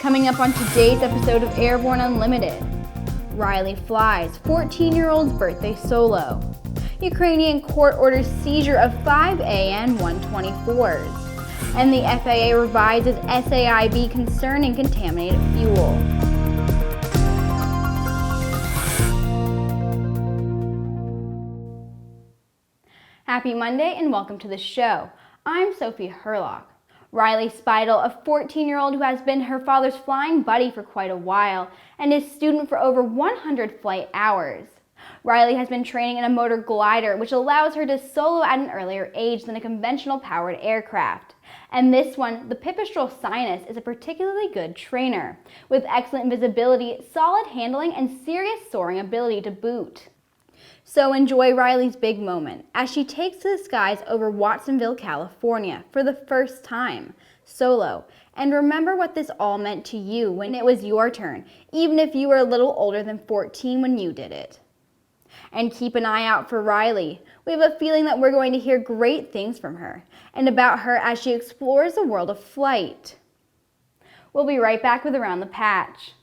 Coming up on today's episode of Airborne Unlimited, Riley flies 14-year-old's birthday solo. Ukrainian court orders seizure of 5 An-124s. And the FAA revises SAIB concerning contaminated fuel. Happy Monday and welcome to the show. I'm Sophie Hurlock. Riley Speidel, a 14-year-old who has been her father's flying buddy for quite a while and is student for over 100 flight hours. Riley has been training in a motor glider, which allows her to solo at an earlier age than a conventional powered aircraft. And this one, the Pipistrel Sinus, is a particularly good trainer, with excellent visibility, solid handling, and serious soaring ability to boot. So enjoy Riley's big moment as she takes to the skies over Watsonville, California for the first time, solo. And remember what this all meant to you when it was your turn, even if you were a little older than 14 when you did it. And keep an eye out for Riley. We have a feeling that we're going to hear great things from her and about her as she explores the world of flight. We'll be right back with Around the Patch.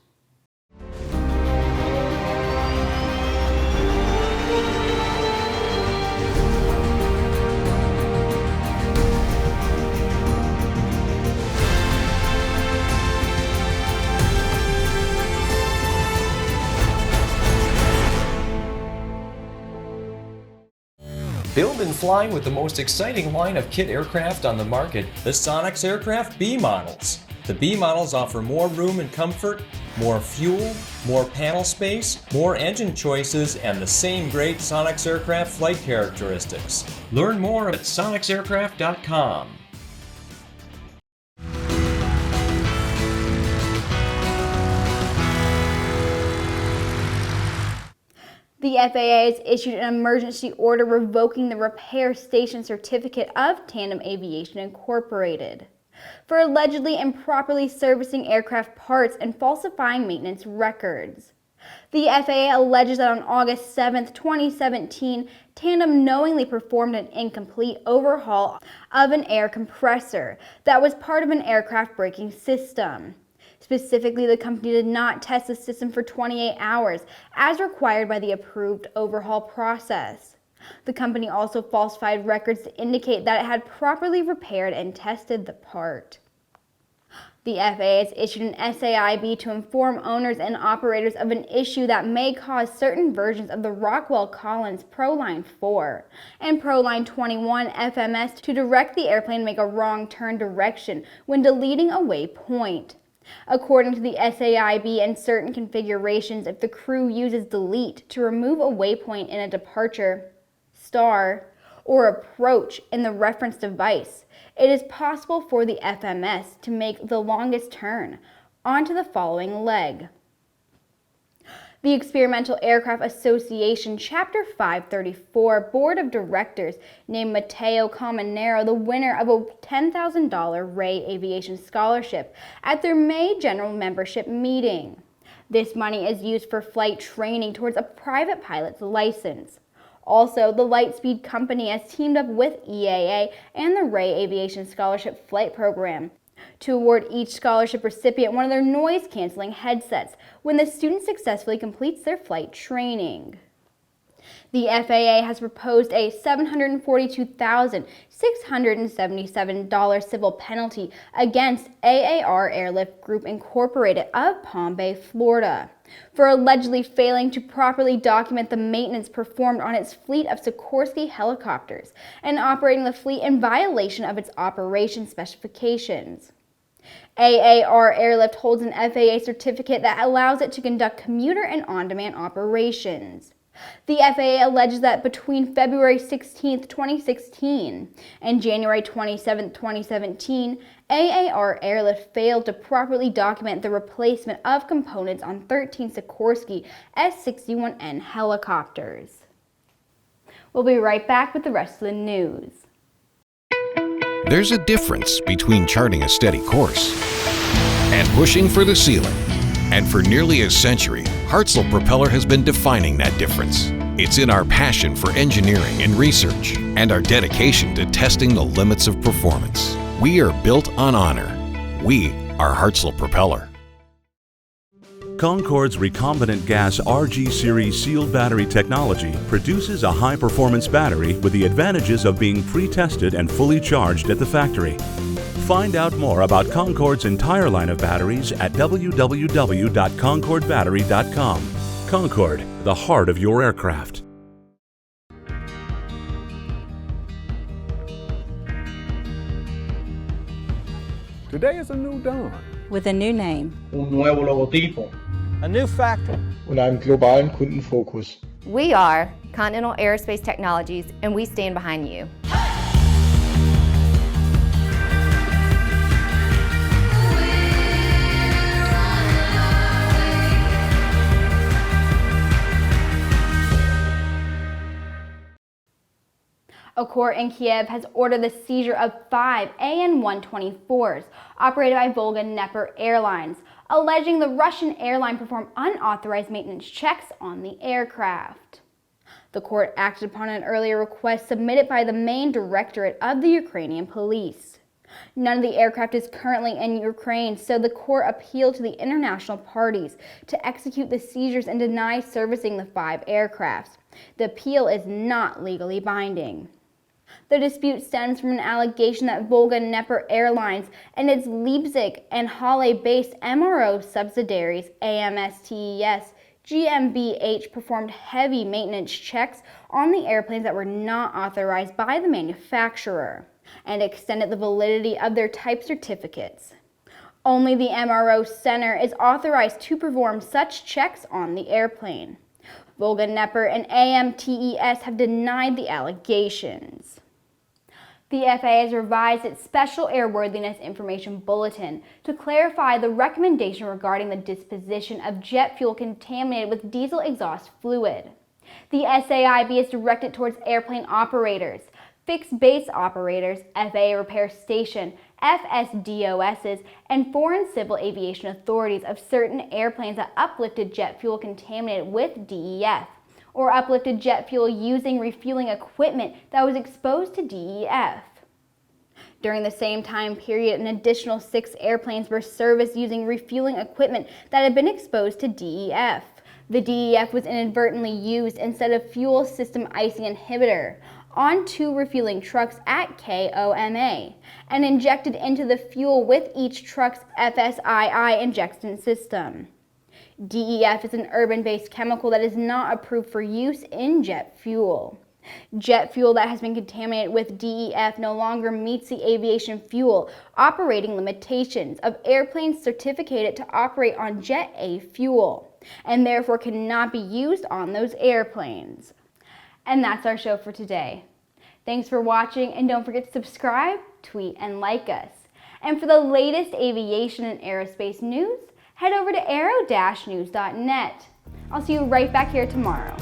Build and fly with the most exciting line of kit aircraft on the market, the Sonex Aircraft B models. The B models offer more room and comfort, more fuel, more panel space, more engine choices, and the same great Sonex Aircraft flight characteristics. Learn more at sonexaircraft.com. The FAA has issued an emergency order revoking the repair station certificate of Tandem Aviation Incorporated for allegedly improperly servicing aircraft parts and falsifying maintenance records. The FAA alleges that on August 7, 2017, Tandem knowingly performed an incomplete overhaul of an air compressor that was part of an aircraft braking system. Specifically, the company did not test the system for 28 hours, as required by the approved overhaul process. The company also falsified records to indicate that it had properly repaired and tested the part. The FAA has issued an SAIB to inform owners and operators of an issue that may cause certain versions of the Rockwell-Collins ProLine 4 and ProLine 21 FMS to direct the airplane to make a wrong turn direction when deleting a waypoint. According to the SAIB and certain configurations, if the crew uses delete to remove a waypoint in a departure, star, or approach in the reference device, it is possible for the FMS to make the longest turn onto the following leg. The Experimental Aircraft Association Chapter 534 Board of Directors named Matteo Caminero the winner of a $10,000 Ray Aviation Scholarship at their May general membership meeting. This money is used for flight training towards a private pilot's license. Also, the Lightspeed company has teamed up with EAA and the Ray Aviation Scholarship Flight Program to award each scholarship recipient one of their noise-canceling headsets when the student successfully completes their flight training. The FAA has proposed a $742,677 civil penalty against AAR Airlift Group Incorporated of Palm Bay, Florida, for allegedly failing to properly document the maintenance performed on its fleet of Sikorsky helicopters and operating the fleet in violation of its operation specifications. AAR Airlift holds an FAA certificate that allows it to conduct commuter and on-demand operations. The FAA alleges that between February 16, 2016 and January 27, 2017, AAR Airlift failed to properly document the replacement of components on 13 Sikorsky S-61N helicopters. We'll be right back with the rest of the news. There's a difference between charting a steady course and pushing for the ceiling. And for nearly a century, Hartzell Propeller has been defining that difference. It's in our passion for engineering and research and our dedication to testing the limits of performance. We are built on honor. We are Hartzell Propeller. Concorde's recombinant gas RG series sealed battery technology produces a high-performance battery with the advantages of being pre-tested and fully charged at the factory. Find out more about Concorde's entire line of batteries at www.concordebattery.com. Concorde, the heart of your aircraft. Today is a new dawn. With a new name. Un nuevo logotipo. A new factory. Und einen globalen Kundenfokus. We are Continental Aerospace Technologies, and we stand behind you. A court in Kiev has ordered the seizure of 5 An-124s operated by Volga-Dnepr Airlines, alleging the Russian airline performed unauthorized maintenance checks on the aircraft. The court acted upon an earlier request submitted by the main directorate of the Ukrainian police. None of the aircraft is currently in Ukraine, so the court appealed to the international parties to execute the seizures and deny servicing the 5 aircrafts. The appeal is not legally binding. The dispute stems from an allegation that Volga-Dnepr Airlines and its Leipzig and Halle-based MRO subsidiaries AMSTES GmbH performed heavy maintenance checks on the airplanes that were not authorized by the manufacturer and extended the validity of their type certificates. Only the MRO Center is authorized to perform such checks on the airplane. Volga-Dnepr and AMTES have denied the allegations. The FAA has revised its Special Airworthiness Information Bulletin to clarify the recommendation regarding the disposition of jet fuel contaminated with diesel exhaust fluid. The SAIB is directed towards airplane operators, fixed base operators, FAA repair station, FSDOSs, and foreign civil aviation authorities of certain airplanes that uplifted jet fuel contaminated with DEF, or uplifted jet fuel using refueling equipment that was exposed to DEF. During the same time period, an additional 6 airplanes were serviced using refueling equipment that had been exposed to DEF. The DEF was inadvertently used instead of fuel system icing inhibitor on 2 refueling trucks at KOMA and injected into the fuel with each truck's FSII injection system. DEF is an urban-based chemical that is not approved for use in jet fuel. Jet fuel that has been contaminated with DEF no longer meets the aviation fuel operating limitations of airplanes certificated to operate on Jet A fuel, and therefore cannot be used on those airplanes. And that's our show for today. Thanks for watching, and don't forget to subscribe, tweet, and like us. And for the latest aviation and aerospace news, head over to aero-news.net. I'll see you right back here tomorrow.